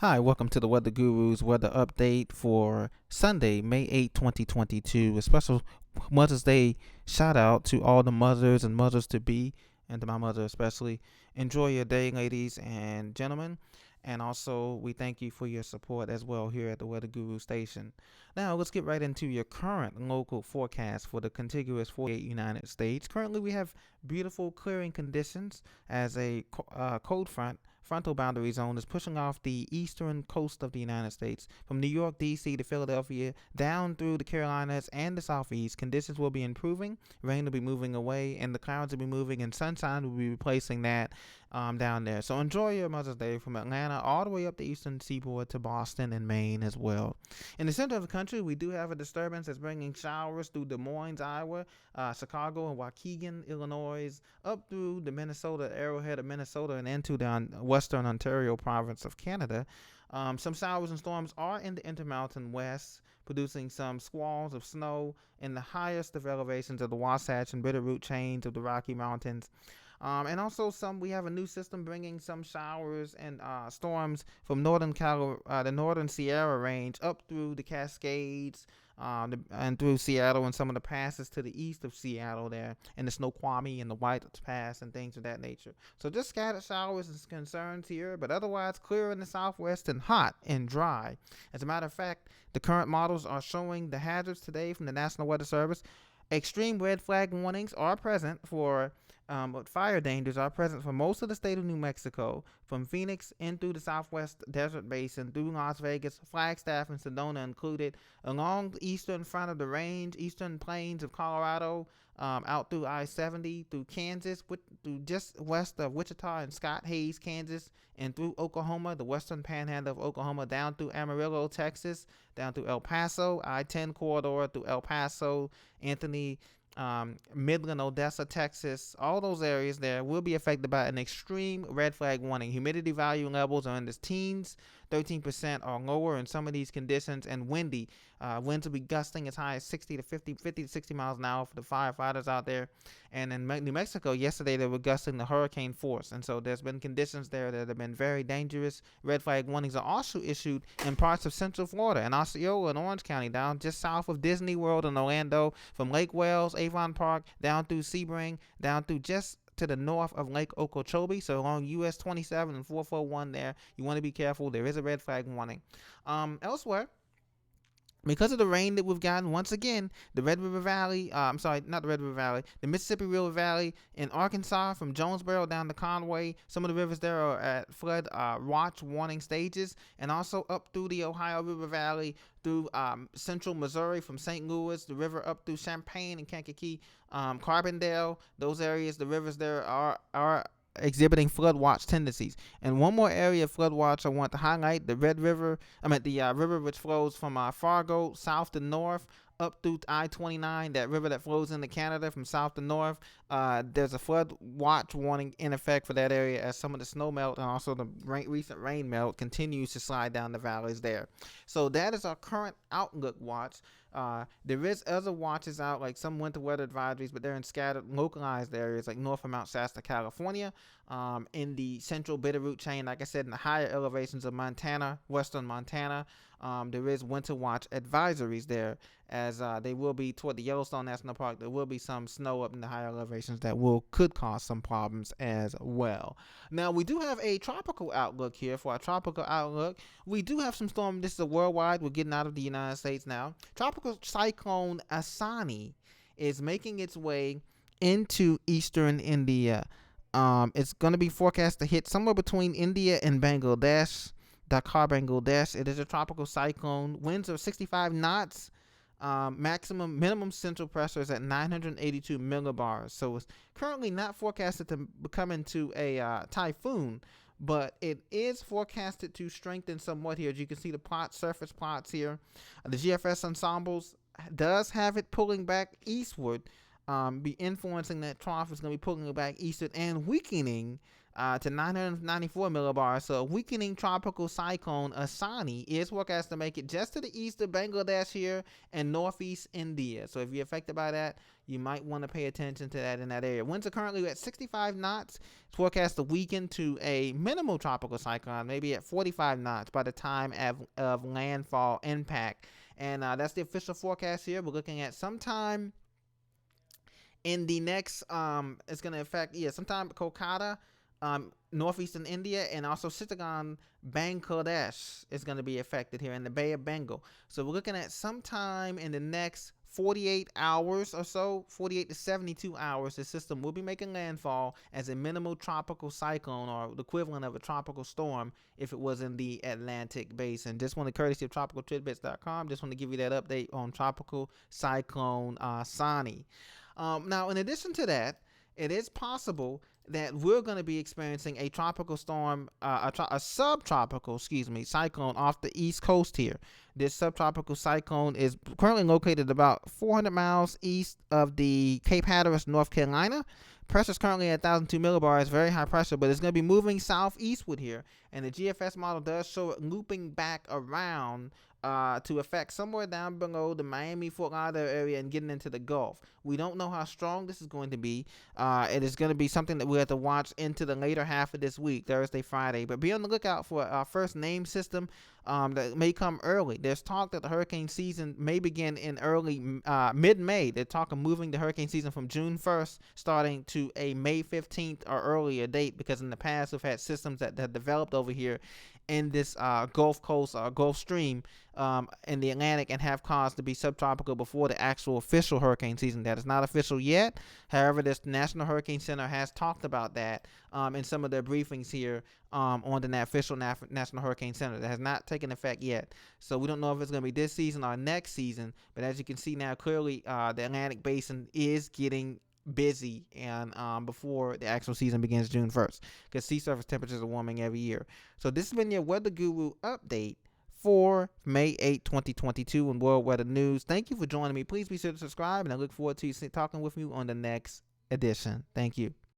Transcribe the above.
Hi, welcome to the Weather Guru's weather update for Sunday, May 8th, 2022. A special Mother's Day shout out to all the mothers and mothers to be, and to my mother especially. Enjoy your day, ladies and gentlemen. And also, we thank you for your support as well here at the Weather Guru station. Now, let's get right into your current local forecast for the contiguous 48 United States. Currently, we have beautiful clearing conditions as a cold front frontal boundary zone is pushing off the eastern coast of the United States from New York, D.C. to Philadelphia, down through the Carolinas and the Southeast. Conditions will be improving, rain will be moving away, and the clouds will be moving, and sunshine will be replacing that down there. So enjoy your Mother's Day from Atlanta all the way up the eastern seaboard to Boston and Maine as well. In the center of the country, we do have a disturbance that's bringing showers through Des Moines, Iowa, Chicago and Waukegan, Illinois, up through the Minnesota, Arrowhead of Minnesota, and into the western Ontario province of Canada. Some showers and storms are in the Intermountain West, producing some squalls of snow in the highest of elevations of the Wasatch and Bitterroot chains of the Rocky Mountains. And also we have a new system bringing some showers and storms from the northern Sierra Range up through the Cascades, and through Seattle and some of the passes to the east of Seattle there, and the Snoqualmie and the White Pass and things of that nature. So just scattered showers and concerns here, but otherwise clear in the southwest and hot and dry. As a matter of fact, the current models are showing the hazards today from the National Weather Service. Extreme red flag warnings are present for fire dangers are present for most of the state of New Mexico, from Phoenix in through the southwest desert basin, through Las Vegas, Flagstaff, and Sedona included, along the eastern front of the range, eastern plains of Colorado, out through I-70, through Kansas, through just west of Wichita and Scott Hays, Kansas, and through Oklahoma, the western panhandle of Oklahoma, down through Amarillo, Texas, down through El Paso, I-10 corridor through El Paso, Anthony, Midland, Odessa, Texas. All those areas there will be affected by an extreme red flag warning. Humidity value levels are in the teens, 13% or lower in some of these conditions, and windy. Winds will be gusting as high as 50 to 60 miles an hour for the firefighters out there. And in New Mexico, yesterday they were gusting to hurricane force, and so there's been conditions there that have been very dangerous. Red flag warnings are also issued in parts of Central Florida and Osceola and Orange County, down just south of Disney World in Orlando, from Lake Wales, Avon Park, down through Sebring, down through just to the north of Lake Okeechobee. So along US 27 and 441 there, you want to be careful. There is a red flag warning. Elsewhere, because of the rain that we've gotten, once again, the Red River Valley, not the Red River Valley, the Mississippi River Valley in Arkansas, from Jonesboro down to Conway, some of the rivers there are at flood watch warning stages, and also up through the Ohio River Valley, through central Missouri, from St. Louis, the river up through Champaign and Kankakee, Carbondale, those areas, the rivers there are exhibiting flood watch tendencies. And one more area of flood watch I want to highlight: the river which flows from Fargo south to north up through I-29, that river that flows into Canada from south to north. There's a flood watch warning in effect for that area, as some of the snow melt and also the recent rain melt continues to slide down the valleys there. So that is our current outlook watch. There is other watches out, like some winter weather advisories, but they're in scattered localized areas like north of Mount Shasta, California, in the central Bitterroot chain, like I said, in the higher elevations of Montana, western Montana. There is winter watch advisories there, as they will be toward the Yellowstone National Park. There will be some snow up in the higher elevations that could cause some problems as well. Now, we do have a tropical outlook here. For our tropical outlook, we do have some storm. This is a worldwide. We're getting out of the United States now. Tropical cyclone Asani is making its way into eastern India. It's going to be forecast to hit somewhere between India and Bangladesh. Dhaka, Bangladesh. It is a tropical cyclone. Winds are 65 knots. Minimum central pressure is at 982 millibars. So it's currently not forecasted to become into a typhoon, but it is forecasted to strengthen somewhat here. As you can see, the surface plots here. The GFS ensembles does have it pulling back eastward. Be influencing that trough is going to be pulling it back eastward and weakening to 994 millibars. So a weakening tropical cyclone Asani is forecast to make it just to the east of Bangladesh here and northeast India. So if you're affected by that, you might want to pay attention to that in that area. Winds are currently at 65 knots. It's forecast to weaken to a minimal tropical cyclone, maybe at 45 knots by the time of landfall impact. And that's the official forecast here. We're looking at sometime in the next, it's going to affect, sometime Kolkata, northeastern India, and also Chittagong, Bangladesh is going to be affected here in the Bay of Bengal. So we're looking at sometime in the next 48 hours or so, 48 to 72 hours, the system will be making landfall as a minimal tropical cyclone, or the equivalent of a tropical storm if it was in the Atlantic basin. Just want to courtesy of tropicaltidbits.com. Just want to give you that update on tropical cyclone Sani. Now, in addition to that, it is possible that we're going to be experiencing a tropical storm, a subtropical, cyclone off the east coast here. This subtropical cyclone is currently located about 400 miles east of the Cape Hatteras, North Carolina. Pressure is currently at 1,002 millibars, very high pressure, but it's going to be moving southeastward here. And the GFS model does show it looping back around to affect somewhere down below the Miami, Fort Lauderdale area and getting into the Gulf. We don't know how strong this is going to be. It is going to be something that we have to watch into the later half of this week, Thursday, Friday. But be on the lookout for our first name system that may come early. There's talk that the hurricane season may begin in early mid-May. They're talking moving the hurricane season from June 1st starting to a May 15th or earlier date, because in the past we've had systems that have developed over here in this Gulf Coast Gulf Stream in the Atlantic and have caused to be subtropical before the actual official hurricane season. That is not official yet. However, this National Hurricane Center has talked about that in some of their briefings here on the official National Hurricane Center. That has not taken effect yet. So we don't know if it's going to be this season or next season. But as you can see now, clearly the Atlantic Basin is getting busy and before the actual season begins June 1st, because sea surface temperatures are warming every year. So this has been your Weather Guru update for May 8, 2022 in World Weather News. Thank you for joining me. Please be sure to subscribe, and I look forward to talking with you on the next edition. Thank you.